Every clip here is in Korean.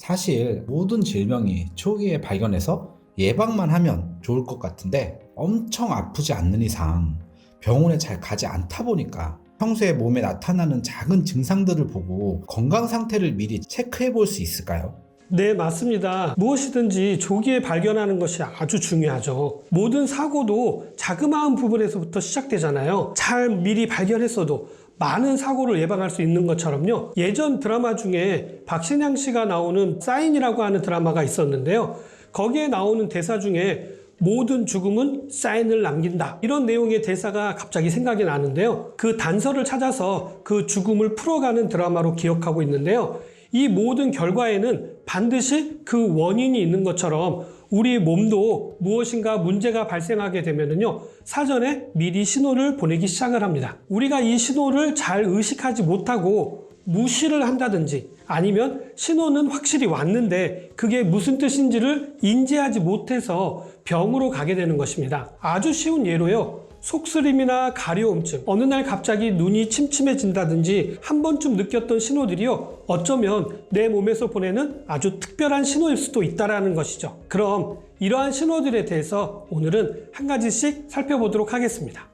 사실 모든 질병이 초기에 발견해서 예방만 하면 좋을 것 같은데 엄청 아프지 않는 이상 병원에 잘 가지 않다 보니까 평소에 몸에 나타나는 작은 증상들을 보고 건강 상태를 미리 체크해 볼 수 있을까요? 네, 맞습니다. 무엇이든지 조기에 발견하는 것이 아주 중요하죠. 모든 사고도 자그마한 부분에서부터 시작되잖아요. 잘 미리 발견했어도 많은 사고를 예방할 수 있는 것처럼요. 예전 드라마 중에 박신양 씨가 나오는 사인이라고 하는 드라마가 있었는데요. 거기에 나오는 대사 중에 모든 죽음은 사인을 남긴다. 이런 내용의 대사가 갑자기 생각이 나는데요. 그 단서를 찾아서 그 죽음을 풀어가는 드라마로 기억하고 있는데요. 이 모든 결과에는 반드시 그 원인이 있는 것처럼 우리 몸도 무엇인가 문제가 발생하게 되면은요, 사전에 미리 신호를 보내기 시작을 합니다. 우리가 이 신호를 잘 의식하지 못하고 무시를 한다든지 아니면 신호는 확실히 왔는데 그게 무슨 뜻인지를 인지하지 못해서 병으로 가게 되는 것입니다. 아주 쉬운 예로요. 속쓰림이나 가려움증, 어느 날 갑자기 눈이 침침해진다든지 한 번쯤 느꼈던 신호들이요, 어쩌면 내 몸에서 보내는 아주 특별한 신호일 수도 있다는 것이죠. 그럼 이러한 신호들에 대해서 오늘은 한 가지씩 살펴보도록 하겠습니다.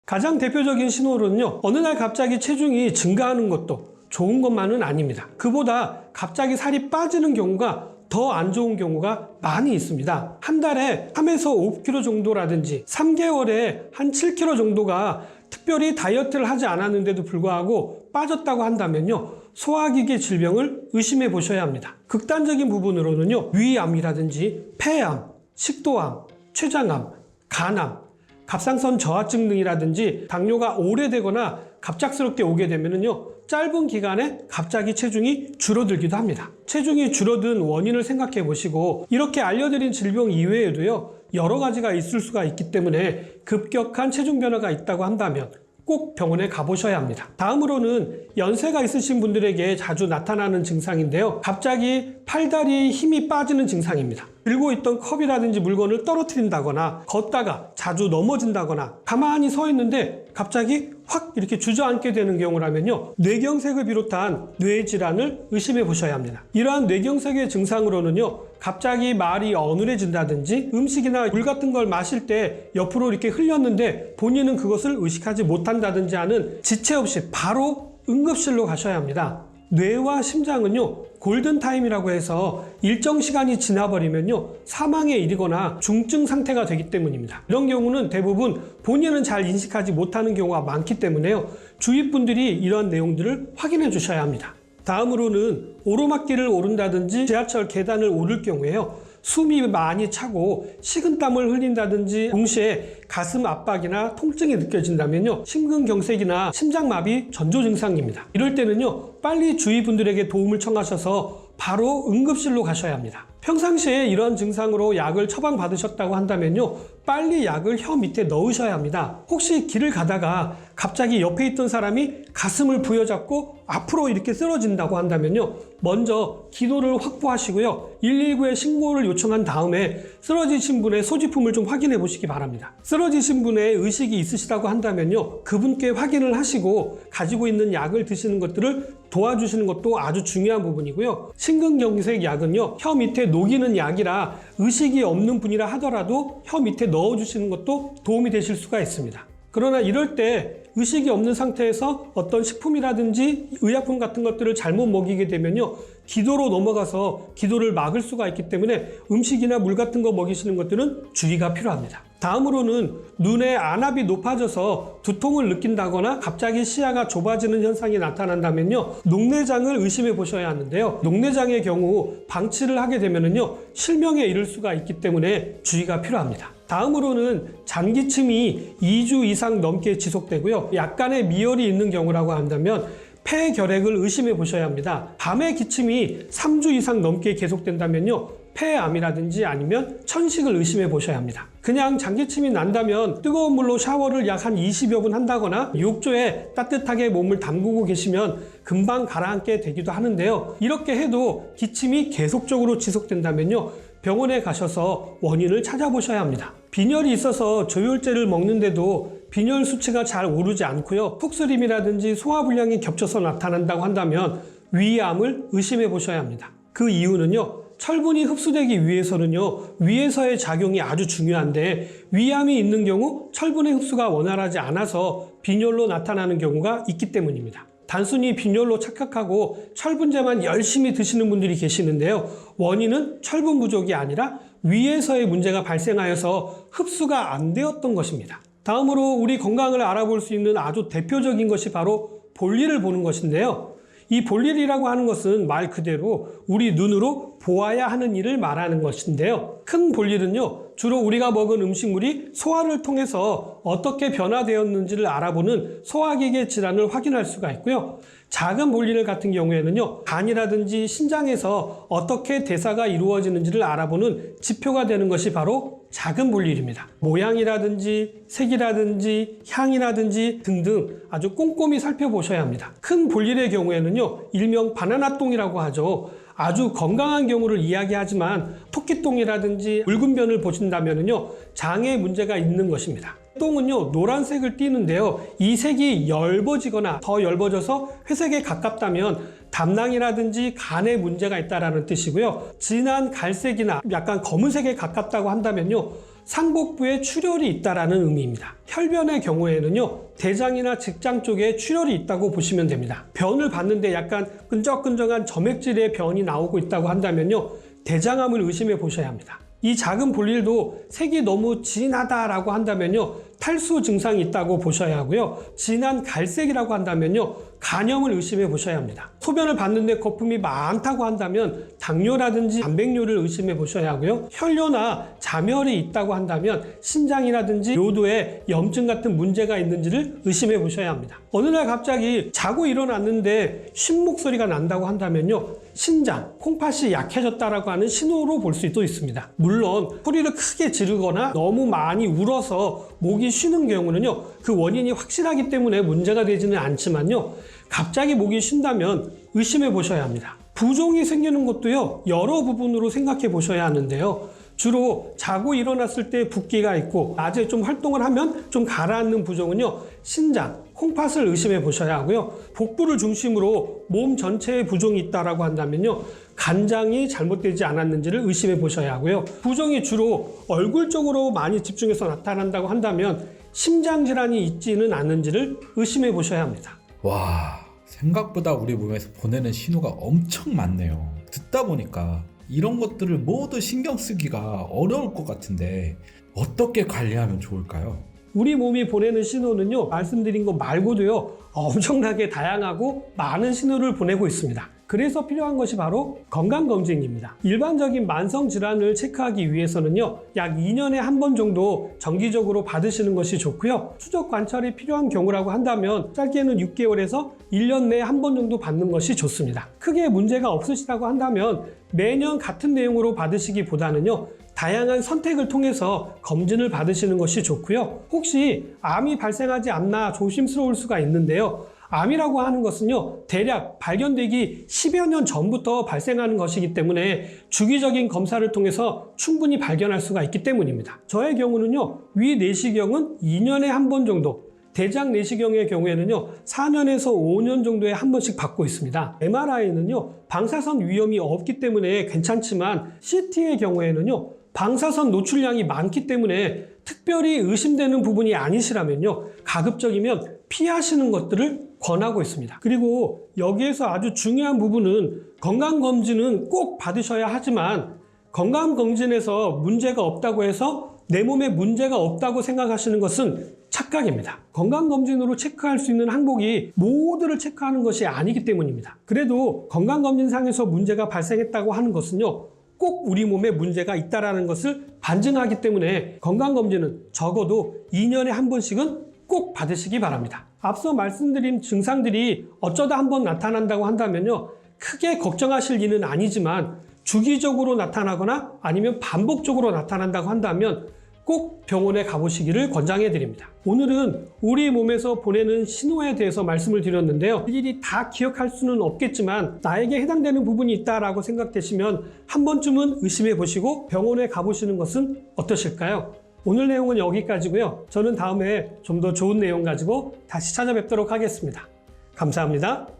가장 대표적인 신호로는요, 어느 날 갑자기 체중이 증가하는 것도 좋은 것만은 아닙니다. 그보다 갑자기 살이 빠지는 경우가 더 안 좋은 경우가 많이 있습니다. 한 달에 3에서 5kg 정도라든지 3개월에 한 7kg 정도가 특별히 다이어트를 하지 않았는데도 불구하고 빠졌다고 한다면요, 소화기계 질병을 의심해 보셔야 합니다. 극단적인 부분으로는요, 위암이라든지 폐암, 식도암, 췌장암, 간암, 갑상선 저하증 등이라든지 당뇨가 오래되거나 갑작스럽게 오게 되면은요, 짧은 기간에 갑자기 체중이 줄어들기도 합니다. 체중이 줄어든 원인을 생각해 보시고 이렇게 알려드린 질병 이외에도요, 여러 가지가 있을 수가 있기 때문에 급격한 체중 변화가 있다고 한다면 꼭 병원에 가보셔야 합니다. 다음으로는 연세가 있으신 분들에게 자주 나타나는 증상인데요. 갑자기 팔다리에 힘이 빠지는 증상입니다. 들고 있던 컵이라든지 물건을 떨어뜨린다거나 걷다가 자주 넘어진다거나 가만히 서 있는데 갑자기 확 이렇게 주저앉게 되는 경우라면요, 뇌경색을 비롯한 뇌질환을 의심해 보셔야 합니다. 이러한 뇌경색의 증상으로는요, 갑자기 말이 어눌해진다든지 음식이나 물 같은 걸 마실 때 옆으로 이렇게 흘렸는데 본인은 그것을 의식하지 못한다든지 하는 지체 없이 바로 응급실로 가셔야 합니다. 뇌와 심장은요, 골든타임이라고 해서 일정 시간이 지나버리면요, 사망에 이르거나 중증 상태가 되기 때문입니다. 이런 경우는 대부분 본인은 잘 인식하지 못하는 경우가 많기 때문에요, 주위 분들이 이런 내용들을 확인해 주셔야 합니다. 다음으로는 오르막길을 오른다든지 지하철 계단을 오를 경우에요, 숨이 많이 차고 식은땀을 흘린다든지 동시에 가슴 압박이나 통증이 느껴진다면요, 심근경색이나 심장마비 전조 증상입니다. 이럴 때는요, 빨리 주위 분들에게 도움을 청하셔서 바로 응급실로 가셔야 합니다. 평상시에 이런 증상으로 약을 처방받으셨다고 한다면요, 빨리 약을 혀 밑에 넣으셔야 합니다. 혹시 길을 가다가 갑자기 옆에 있던 사람이 가슴을 부여잡고 앞으로 이렇게 쓰러진다고 한다면요, 먼저 기도를 확보하시고요, 119에 신고를 요청한 다음에 쓰러지신 분의 소지품을 좀 확인해 보시기 바랍니다. 쓰러지신 분의 의식이 있으시다고 한다면요, 그분께 확인을 하시고 가지고 있는 약을 드시는 것들을 도와주시는 것도 아주 중요한 부분이고요. 심근경색 약은요, 혀 밑에 녹이는 약이라 의식이 없는 분이라 하더라도 혀 밑에 넣어주시는 것도 도움이 되실 수가 있습니다. 그러나 이럴 때 의식이 없는 상태에서 어떤 식품이라든지 의약품 같은 것들을 잘못 먹이게 되면요, 기도로 넘어가서 기도를 막을 수가 있기 때문에 음식이나 물 같은 거 먹이시는 것들은 주의가 필요합니다. 다음으로는 눈의 안압이 높아져서 두통을 느낀다거나 갑자기 시야가 좁아지는 현상이 나타난다면요, 녹내장을 의심해 보셔야 하는데요, 녹내장의 경우 방치를 하게 되면요, 실명에 이를 수가 있기 때문에 주의가 필요합니다. 다음으로는 잔기침이 2주 이상 넘게 지속되고요, 약간의 미열이 있는 경우라고 한다면 폐결핵을 의심해 보셔야 합니다. 밤에 기침이 3주 이상 넘게 계속된다면요, 폐암이라든지 아니면 천식을 의심해 보셔야 합니다. 그냥 잔기침이 난다면 뜨거운 물로 샤워를 약 한 20여 분 한다거나 욕조에 따뜻하게 몸을 담그고 계시면 금방 가라앉게 되기도 하는데요, 이렇게 해도 기침이 계속적으로 지속된다면요, 병원에 가셔서 원인을 찾아보셔야 합니다. 빈혈이 있어서 조혈제를 먹는데도 빈혈 수치가 잘 오르지 않고요. 톡스림이라든지 소화불량이 겹쳐서 나타난다고 한다면 위암을 의심해 보셔야 합니다. 그 이유는요. 철분이 흡수되기 위해서는요. 위에서의 작용이 아주 중요한데 위암이 있는 경우 철분의 흡수가 원활하지 않아서 빈혈로 나타나는 경우가 있기 때문입니다. 단순히 빈혈로 착각하고 철분제만 열심히 드시는 분들이 계시는데요. 원인은 철분 부족이 아니라 위에서의 문제가 발생하여서 흡수가 안 되었던 것입니다. 다음으로 우리 건강을 알아볼 수 있는 아주 대표적인 것이 바로 볼일을 보는 것인데요. 이 볼일이라고 하는 것은 말 그대로 우리 눈으로 보아야 하는 일을 말하는 것인데요. 큰 볼일은요, 주로 우리가 먹은 음식물이 소화를 통해서 어떻게 변화되었는지를 알아보는 소화기계 질환을 확인할 수가 있고요. 작은 볼일 같은 경우에는요, 간이라든지 신장에서 어떻게 대사가 이루어지는지를 알아보는 지표가 되는 것이 바로 작은 볼일입니다. 모양이라든지 색이라든지 향이라든지 등등 아주 꼼꼼히 살펴보셔야 합니다. 큰 볼일의 경우에는요, 일명 바나나똥이라고 하죠. 아주 건강한 경우를 이야기하지만 토끼똥이라든지 붉은 변을 보신다면요, 장에 문제가 있는 것입니다. 똥은요, 노란색을 띠는데요, 이 색이 엷어지거나 더 엷어져서 회색에 가깝다면 담낭이라든지 간에 문제가 있다는 뜻이고요. 진한 갈색이나 약간 검은색에 가깝다고 한다면요, 상복부에 출혈이 있다는 의미입니다. 혈변의 경우에는요, 대장이나 직장 쪽에 출혈이 있다고 보시면 됩니다. 변을 봤는데 약간 끈적끈적한 점액질의 변이 나오고 있다고 한다면요, 대장암을 의심해 보셔야 합니다. 이 작은 볼일도 색이 너무 진하다라고 한다면요, 탈수 증상이 있다고 보셔야 하고요. 진한 갈색이라고 한다면요, 간염을 의심해 보셔야 합니다. 소변을 봤는데 거품이 많다고 한다면 당뇨라든지 단백뇨를 의심해 보셔야 하고요. 혈뇨나 잠열이 있다고 한다면 신장이라든지 요도에 염증 같은 문제가 있는지를 의심해 보셔야 합니다. 어느 날 갑자기 자고 일어났는데 쉰 목소리가 난다고 한다면요, 신장, 콩팥이 약해졌다라고 하는 신호로 볼 수도 있습니다. 물론 소리를 크게 지르거나 너무 많이 울어서 목이 쉬는 경우는요, 그 원인이 확실하기 때문에 문제가 되지는 않지만요, 갑자기 목이 쉰다면 의심해 보셔야 합니다. 부종이 생기는 것도요, 여러 부분으로 생각해 보셔야 하는데요. 주로 자고 일어났을 때 붓기가 있고 낮에 좀 활동을 하면 좀 가라앉는 부종은요, 신장, 콩팥을 의심해 보셔야 하고요. 복부를 중심으로 몸 전체에 부종이 있다라고 한다면요, 간장이 잘못되지 않았는지를 의심해 보셔야 하고요. 부종이 주로 얼굴 쪽으로 많이 집중해서 나타난다고 한다면 심장 질환이 있지는 않은지를 의심해 보셔야 합니다. 와, 생각보다 우리 몸에서 보내는 신호가 엄청 많네요. 듣다 보니까 이런 것들을 모두 신경 쓰기가 어려울 것 같은데 어떻게 관리하면 좋을까요? 우리 몸이 보내는 신호는요, 말씀드린 것 말고도요, 엄청나게 다양하고 많은 신호를 보내고 있습니다. 그래서 필요한 것이 바로 건강검진입니다. 일반적인 만성질환을 체크하기 위해서는요, 약 2년에 한 번 정도 정기적으로 받으시는 것이 좋고요. 추적 관찰이 필요한 경우라고 한다면 짧게는 6개월에서 1년 내에 한 번 정도 받는 것이 좋습니다. 크게 문제가 없으시다고 한다면 매년 같은 내용으로 받으시기보다는요, 다양한 선택을 통해서 검진을 받으시는 것이 좋고요. 혹시 암이 발생하지 않나 조심스러울 수가 있는데요. 암이라고 하는 것은요, 대략 발견되기 10여 년 전부터 발생하는 것이기 때문에 주기적인 검사를 통해서 충분히 발견할 수가 있기 때문입니다. 저의 경우는요, 위 내시경은 2년에 한 번 정도, 대장 내시경의 경우에는요, 4년에서 5년 정도에 한 번씩 받고 있습니다. MRI는요, 방사선 위험이 없기 때문에 괜찮지만 CT의 경우에는요, 방사선 노출량이 많기 때문에 특별히 의심되는 부분이 아니시라면요, 가급적이면 피하시는 것들을 권하고 있습니다. 그리고 여기에서 아주 중요한 부분은 건강검진은 꼭 받으셔야 하지만 건강검진에서 문제가 없다고 해서 내 몸에 문제가 없다고 생각하시는 것은 착각입니다. 건강검진으로 체크할 수 있는 항목이 모두를 체크하는 것이 아니기 때문입니다. 그래도 건강검진상에서 문제가 발생했다고 하는 것은요, 꼭 우리 몸에 문제가 있다는 것을 반증하기 때문에 건강검진은 적어도 2년에 한 번씩은 꼭 받으시기 바랍니다. 앞서 말씀드린 증상들이 어쩌다 한번 나타난다고 한다면요, 크게 걱정하실 일은 아니지만 주기적으로 나타나거나 아니면 반복적으로 나타난다고 한다면 꼭 병원에 가보시기를 권장해 드립니다. 오늘은 우리 몸에서 보내는 신호에 대해서 말씀을 드렸는데요. 일일이 다 기억할 수는 없겠지만 나에게 해당되는 부분이 있다라고 생각되시면 한 번쯤은 의심해 보시고 병원에 가보시는 것은 어떠실까요? 오늘 내용은 여기까지고요. 저는 다음에 좀 더 좋은 내용 가지고 다시 찾아뵙도록 하겠습니다. 감사합니다.